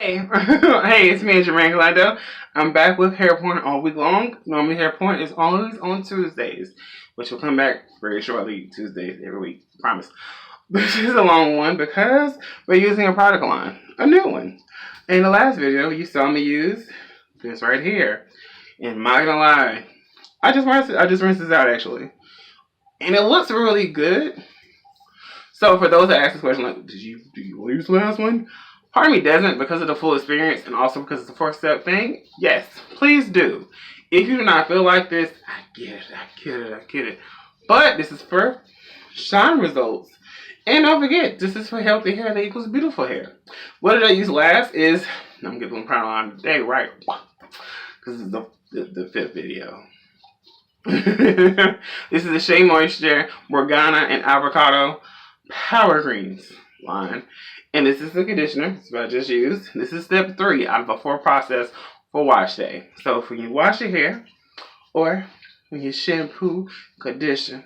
Hey, hey, it's me, Jermaine Callando. I'm back with Hair Porn all week long. Normally, Hair Porn is always on Tuesdays, which will come back very shortly, Tuesdays every week, promise. This is a long one because we're using a product line, a new one. In the last video, you saw me use this right here. And I'm not gonna lie, I just rinsed this out actually, and it looks really good. So for those that ask this question, like, do you use the last one? Part of me doesn't because of the full experience and also because it's a 4-step thing. Yes, please do. If you do not feel like this, I get it. But this is for shine results. And don't forget, this is for healthy hair that equals beautiful hair. What did I use last is, I'm getting product line today, right? Because this is the fifth video. This is the Shea Moisture Morninga and Avocado Power Greens line. And this is the conditioner. This is what I just used. This is step 3 out of a 4 process for wash day. So when you wash your hair or when you shampoo, condition,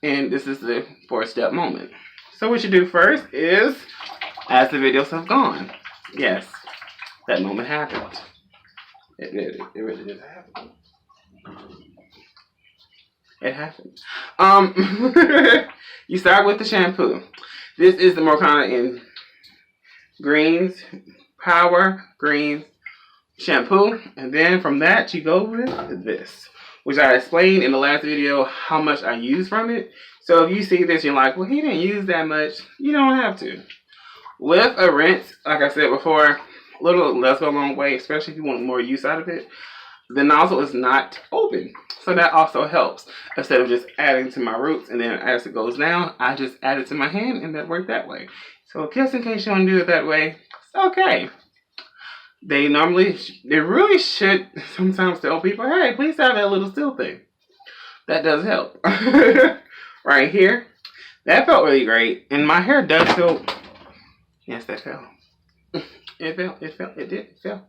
and this is the 4-step moment. So what you do first is, as the videos have gone, yes, that moment happened. It really did happen. It happened. You start with the shampoo. This is the Morninga and Greens Power Greens Shampoo, and then from that you go with this, which I explained in the last video how much I use from it. So if you see this, you're like, well, he didn't use that much. You don't have to. With a rinse, like I said before, a little less go a long way, especially if you want more use out of it. The nozzle is not open, so that also helps. Instead of just adding to my roots and then as it goes down, I just add it to my hand and that worked that way. So just in case you want to do it that way, it's okay. They really should sometimes tell people, hey, please have that little still thing. That does help. Right here, that felt really great. And my hair does feel, yes, that fell. It fell.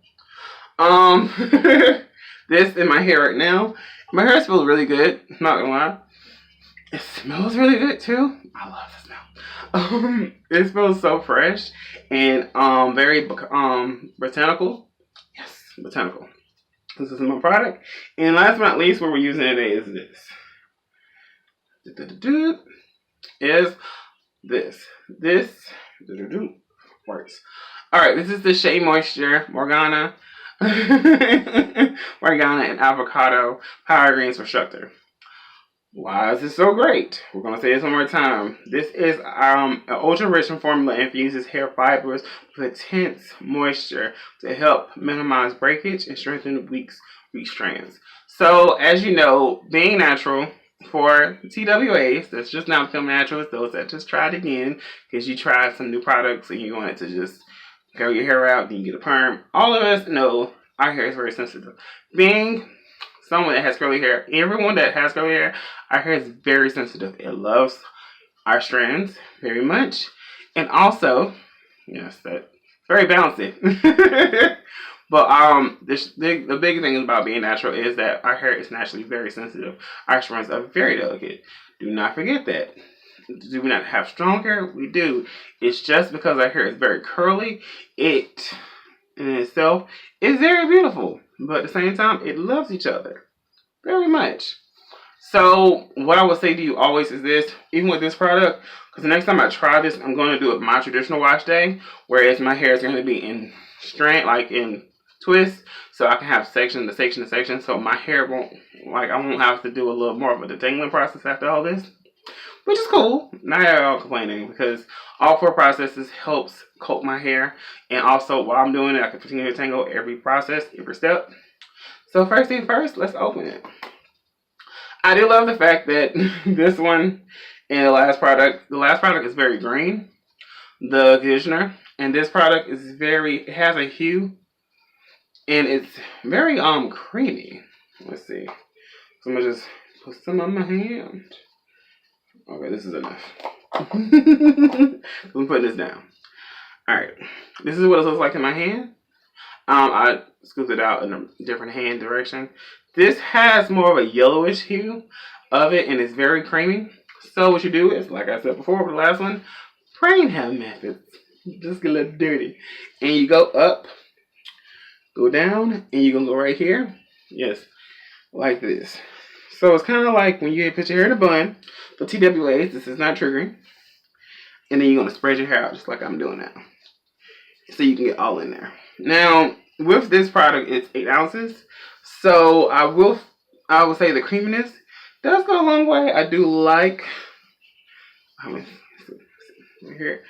This in my hair right now. My hair smells really good, not gonna lie. It smells really good too. I love the smell. It smells so fresh and very botanical. Yes, botanical. This is my product. And last but not least, what we're using today is this. Is this. This works. Alright, this is the Shea Moisture Morninga Morninga and Avocado Power Greens Reconstructor. Why is this so great? We're going to say this one more time. This is an ultra-rich formula infuses hair fibers with intense moisture to help minimize breakage and strengthen weak strands. So, as you know, being natural for TWAs, that's just now become natural, those that just tried again because you tried some new products and you wanted to just curl your hair out, then you get a perm. All of us know our hair is very sensitive. Being someone that has curly hair, everyone that has curly hair, our hair is very sensitive. It loves our strands very much. And also, yes, that's very bouncy. But the big thing about being natural is that our hair is naturally very sensitive. Our strands are very delicate. Do not forget that. Do we not have strong hair? We do. It's just because our hair is very curly, it in itself is very beautiful. But at the same time, it loves each other very much. So what I would say to you always is this, even with this product, because the next time I try this, I'm going to do it my traditional wash day, whereas my hair is going to be in strand, like in twists, so I can have section to section to section, so my hair won't, I won't have to do a little more of a detangling process after all this, which is cool. Not at all complaining, because all 4 processes helps coat my hair, and also while I'm doing it, I can continue to tangle every process, every step. So first thing first, let's open it. I do love the fact that this one and the last product is very green, the conditioner, and this product is it has a hue, and it's very creamy. Let's see. So I'm gonna just put some on my hand. Okay, this is enough. I'm putting this down. Alright, this is what it looks like in my hand. I scooped it out in a different hand direction. This has more of a yellowish hue of it, and it's very creamy. So what you do is, like I said before with the last one, Hair Method. Just get a little dirty. And you go up, go down, and you're going to go right here. Yes, like this. So it's kind of like when you put your hair in a bun. So TWAs, this is not triggering. And then you're going to spread your hair out just like I'm doing now. So you can get all in there. Now, with this product, it's 8 ounces. So I will say the creaminess does go a long way. I do like, I hear it.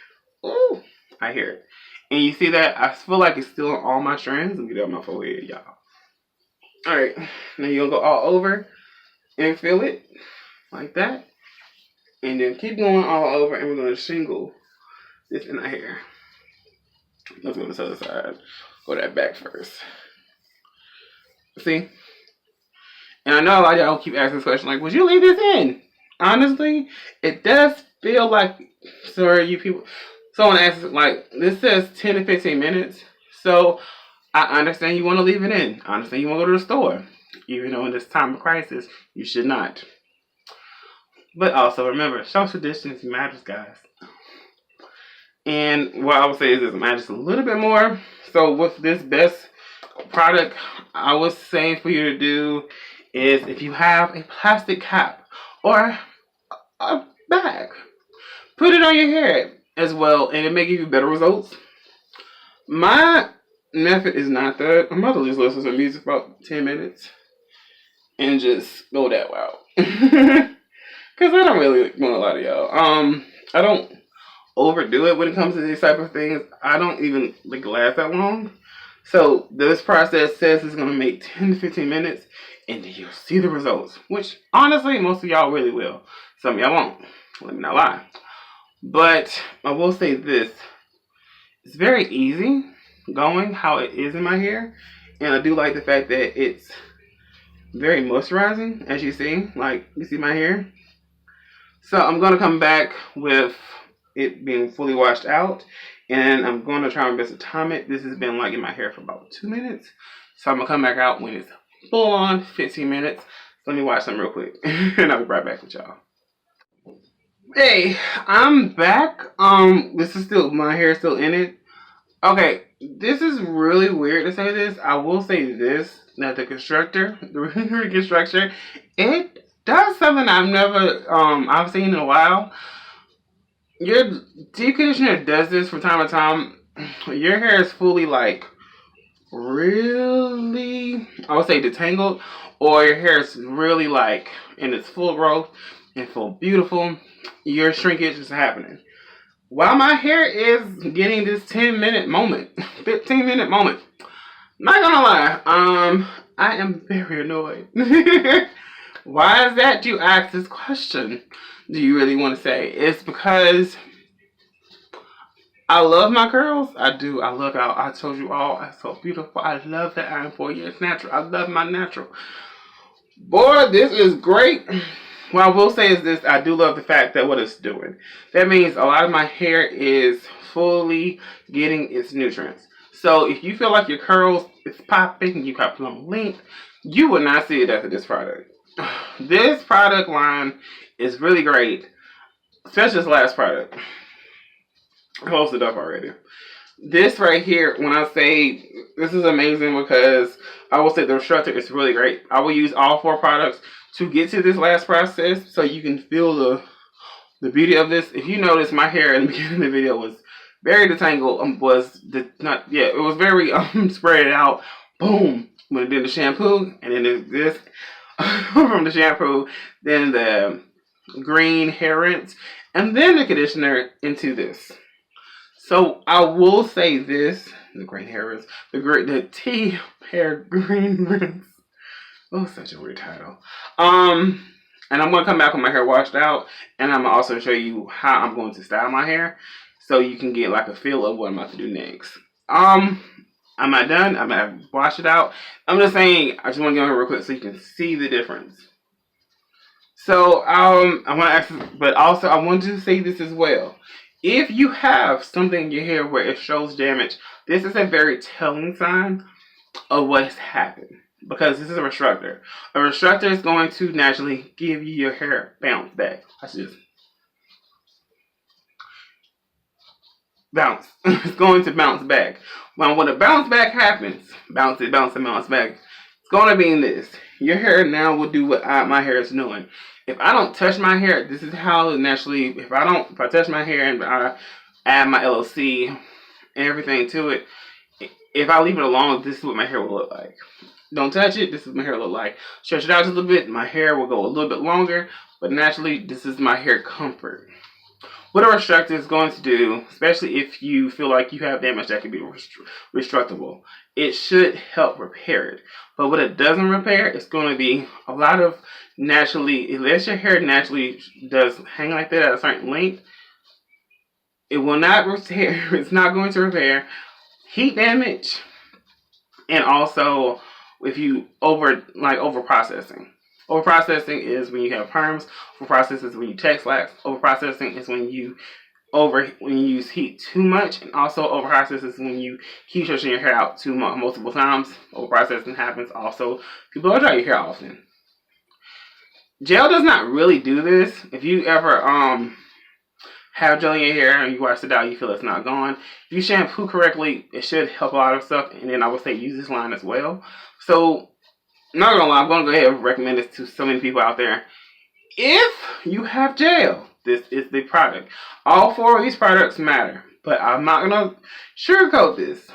Ooh, I hear it. And you see that? I feel like it's still on all my strands. Let me get it on my forehead, y'all. Alright, now you're going to go all over and feel it like that. And then keep going all over, and we're going to shingle this in our hair. Let's go to the other side. Go that back first. See? And I know a lot of y'all keep asking this question, like, would you leave this in? Honestly, it does feel like, sorry, you people, someone asks, like, this says 10 to 15 minutes. So, I understand you want to leave it in. I understand you want to go to the store. Even though in this time of crisis, you should not. But also, remember, social distance matters, guys. And what I would say is this matters a little bit more. So, with this best product, I would say for you to do is if you have a plastic cap or a bag, put it on your hair as well, and it may give you better results. My method is not that. I'm about to just listen to music for about 10 minutes and just go that route. Because I don't really want a lot of y'all. I don't overdo it when it comes to these type of things. I don't even like last that long. So this process says it's going to make 10 to 15 minutes, and then you'll see the results. Which, honestly, most of y'all really will. Some of y'all won't. Let me not lie. But I will say this. It's very easy going how it is in my hair. And I do like the fact that it's very moisturizing, as you see. Like, you see my hair? So I'm going to come back with it being fully washed out. And I'm going to try my best to time it. This has been like in my hair for about 2 minutes. So I'm going to come back out when it's full on 15 minutes. Let me watch some real quick. And I'll be right back with y'all. Hey, I'm back. This is still, my hair is still in it. Okay, this is really weird to say this. I will say this, that the Reconstructor, it does something I've seen in a while. Your deep conditioner does this from time to time. Your hair is fully like really, I would say detangled, or your hair is really like in its full growth and full beautiful. Your shrinkage is happening. While my hair is getting this 10-minute moment, 15-minute moment, not gonna lie, I am very annoyed. Why is that? You ask this question. Do you really want to say? It's because I love my curls. I do. I love how I told you all I'm so beautiful. I love that I am 4 years natural. I love my natural. Boy, this is great. What I will say is this. I do love the fact that what it's doing. That means a lot of my hair is fully getting its nutrients. So if you feel like your curls is popping, you got long length, you will not see it after this product. This product line is really great, especially this last product. I posted it up already. This right here, when I say this is amazing, because I will say the Reconstructor is really great. I will use all 4 products to get to this last process, so you can feel the beauty of this. If you notice, my hair in the beginning of the video was very detangled. It was very spread out. Boom. When I did the shampoo, and then there's this from the shampoo, then the green hair rinse, and then the conditioner into this. So I will say this: the green hair rinse, the tea hair green rinse. Oh, such a weird title. And I'm going to come back with my hair washed out, and I'm going to also show you how I'm going to style my hair, so you can get like a feel of what I'm about to do next. I'm not done. I'm going to wash it out. I'm just saying, I just want to get on here real quick so you can see the difference. So, I want to ask, but also I want to say this as well. If you have something in your hair where it shows damage, this is a very telling sign of what has happened. Because this is a Reconstructor. A Reconstructor is going to naturally give you your hair bounce back. bounce. It's going to bounce back. When a bounce back happens, bounce back, it's going to be in this. Your hair now will do what my hair is doing. If I don't touch my hair, this is how it naturally, if I touch my hair and I add my LOC and everything to it, if I leave it alone, this is what my hair will look like. Don't touch it, this is what my hair will look like. Stretch it out just a little bit, my hair will go a little bit longer, but naturally, this is my hair comfort. What a reconstructor is going to do, especially if you feel like you have damage that can be reconstructable, it should help repair it. But what it doesn't repair, it's going to be a lot of naturally, unless your hair naturally does hang like that at a certain length, it will not repair, it's not going to repair heat damage, and also if you over processing. Over processing is when you have perms. Over processing is when you text lax. Over processing is when you use heat too much, and also over processing is when you keep stretching your hair out too multiple times. Over processing happens also if you blow dry your hair often. Gel does not really do this. If you ever have gel in your hair and you wash it out, you feel it's not gone. If you shampoo correctly, it should help a lot of stuff. And then I would say use this line as well. So, not gonna lie, I'm gonna go ahead and recommend this to so many people out there. If you have gel, this is the product. All 4 of these products matter, but I'm not gonna sugarcoat this.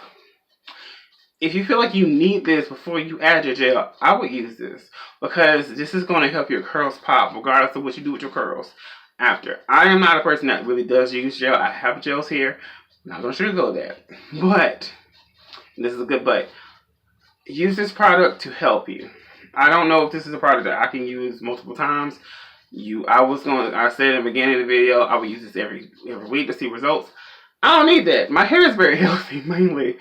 If you feel like you need this before you add your gel, I would use this because this is going to help your curls pop regardless of what you do with your curls after. I am not a person that really does use gel. I have gels here. I'm not going to sugarcoat that. But, this is a good but, use this product to help you. I don't know if this is a product that I can use multiple times. I said in the beginning of the video, I would use this every week to see results. I don't need that. My hair is very healthy, mainly.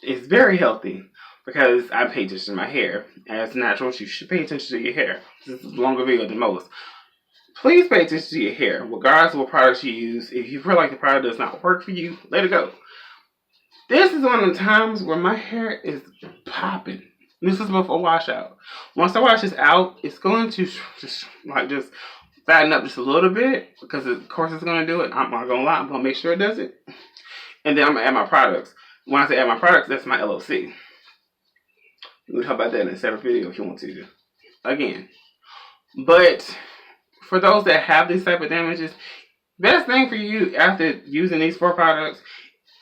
It's very healthy because I pay attention to my hair. As naturals, you should pay attention to your hair. This is a longer video than most. Please pay attention to your hair, regardless of what products you use. If you feel like the product does not work for you, let it go. This is one of the times where my hair is popping. This is before washout. Once I wash this out, it's going to just fatten up just a little bit because of course it's going to do it. I'm not going to lie. I'm going to make sure it does it. And then I'm going to add my products. When I say add my products, that's my LOC. We can talk about that in a separate video if you want to. Again. But for those that have these type of damages, best thing for you after using these 4 products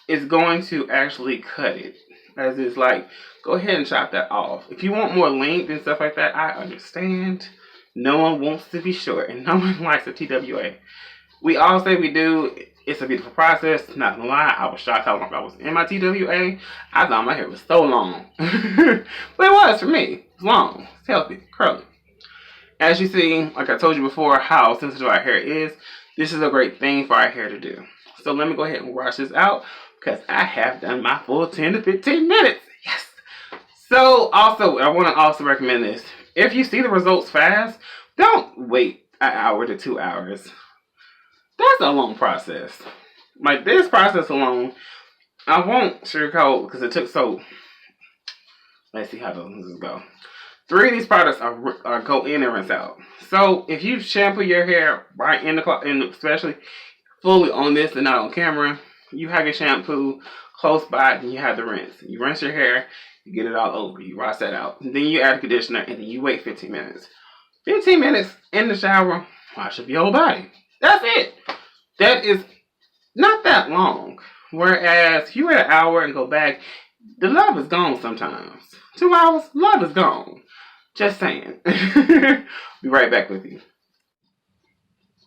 is going to actually cut it. As it's like, go ahead and chop that off. If you want more length and stuff like that, I understand. No one wants to be short, and no one likes a TWA. We all say we do. It's a beautiful process. Not gonna lie, I was shocked how long I was in my TWA. I thought my hair was so long. But it was for me. It's long. It's healthy. Curly. As you see, like I told you before, how sensitive our hair is. This is a great thing for our hair to do. So let me go ahead and wash this out because I have done my full 10 to 15 minutes. Yes. So also, I want to also recommend this. If you see the results fast, don't wait an hour to 2 hours. That's a long process. Like this process alone, I won't sugarcoat because it took so. Let's see how those go. 3 of these products are go in and rinse out. So if you shampoo your hair right in the especially fully on this and not on camera, you have your shampoo close by and you have the rinse. You rinse your hair, you get it all over, you wash that out. And then you add a conditioner and then you wait 15 minutes. 15 minutes in the shower, wash up your whole body. That's it. That is not that long. Whereas if you wait an hour and go back, the love is gone sometimes. 2 hours, love is gone. Just saying. Be right back with you.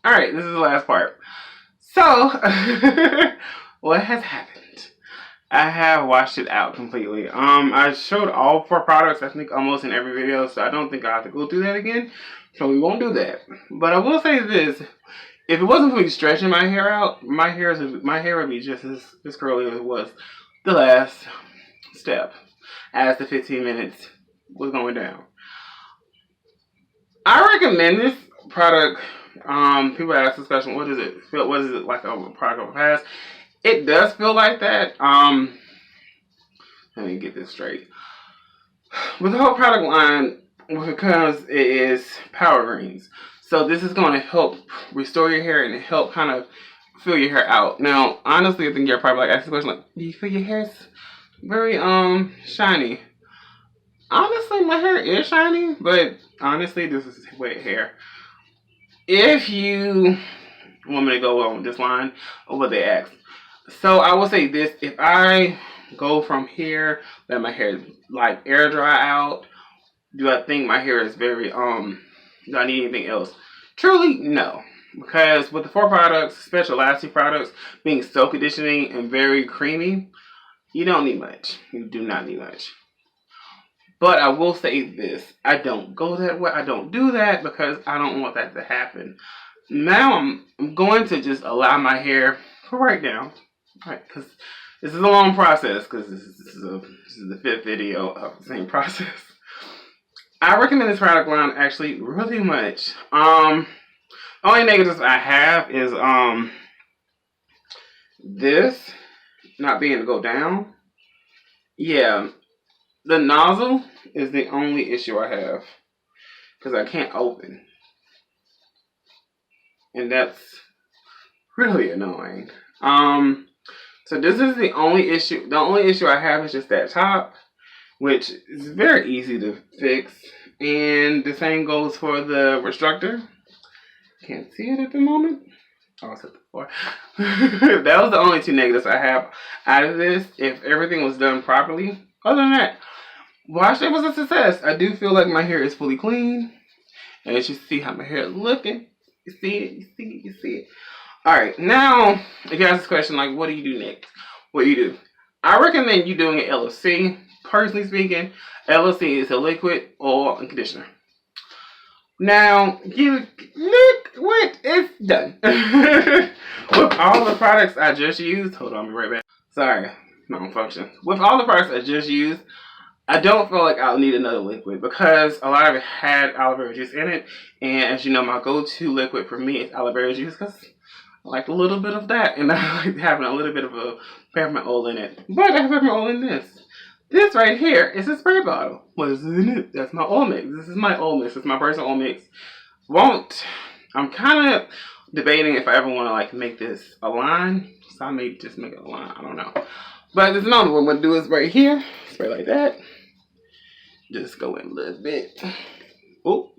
Alright, this is the last part. So, what has happened? I have washed it out completely. I showed all 4 products, I think, almost in every video, so I don't think I have to go through that again. So we won't do that. But I will say this. If it wasn't for me stretching my hair out, my hair would be just as curly as it was the last step as the 15 minutes was going down. I recommend this product. People ask this question, what is it? What is it like a product of a past? It does feel like that. Let me get this straight. With the whole product line, because it is Power Greens. So this is going to help restore your hair and help kind of fill your hair out. Now, honestly, I think you're probably like asking the question, like, do you feel your hair's very shiny? Honestly, my hair is shiny, but honestly, this is wet hair. If you want me to go on this line or what they ask, so I will say this: if I go from here, let my hair like air dry out, do I think my hair is very do I need anything else? Truly, no. Because with the 4 products, especially the last 2 products, being so conditioning and very creamy, you don't need much. You do not need much. But I will say this. I don't go that way. I don't do that because I don't want that to happen. Now I'm going to just allow my hair for right now. Right, because this is a long process because this is the 5th video of the same process. I recommend this product line actually really much. Only negatives I have is this not being able to go down. Yeah, the nozzle is the only issue I have because I can't open, and that's really annoying. So this is the only issue. The only issue I have is just that top, which is very easy to fix, and the same goes for the reconstructor. Can't see it at the moment. Oh, it's at the floor. That was the only 2 negatives I have out of this. If everything was done properly, other than that, wash it was a success. I do feel like my hair is fully clean, and you should see how my hair is looking. You see it, you see it, you see it. Alright, now, if you ask this question, like, what do you do next? What do you do? I recommend you doing an LOC. Personally speaking, LOC is a liquid oil and conditioner. Now, you look what it's done. With all the products I just used, hold on, I'll be right back. Sorry, malfunction. With all the products I just used, I don't feel like I'll need another liquid because a lot of it had aloe vera juice in it. And as you know, my go-to liquid for me is aloe vera juice because I like a little bit of that, and I like having a little bit of a peppermint oil in it. But I have peppermint oil in this. This right here is a spray bottle. What is in it? That's my oil mix. This is my oil mix. It's my personal oil mix. I'm kind of debating if I ever want to like make this a line. So I may just make it a line. I don't know. But at this moment, what I'm going to do is right here. Spray like that. Just go in a little bit. Oh.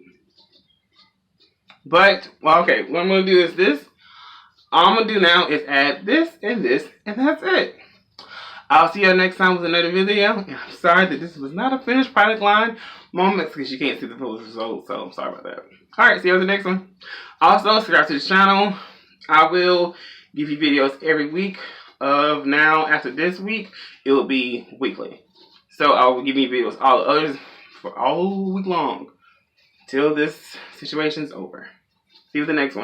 But, well, okay. What I'm going to do is this. All I'm going to do now is add this, and that's it. I'll see you next time with another video. And I'm sorry that this was not a finished product line moments because you can't see the full result, so I'm sorry about that. Alright, see you on the next one. Also, subscribe to the channel. I will give you videos every week of now. After this week, it will be weekly. So I will give you videos all the others for all week long till this situation's over. See you with the next one.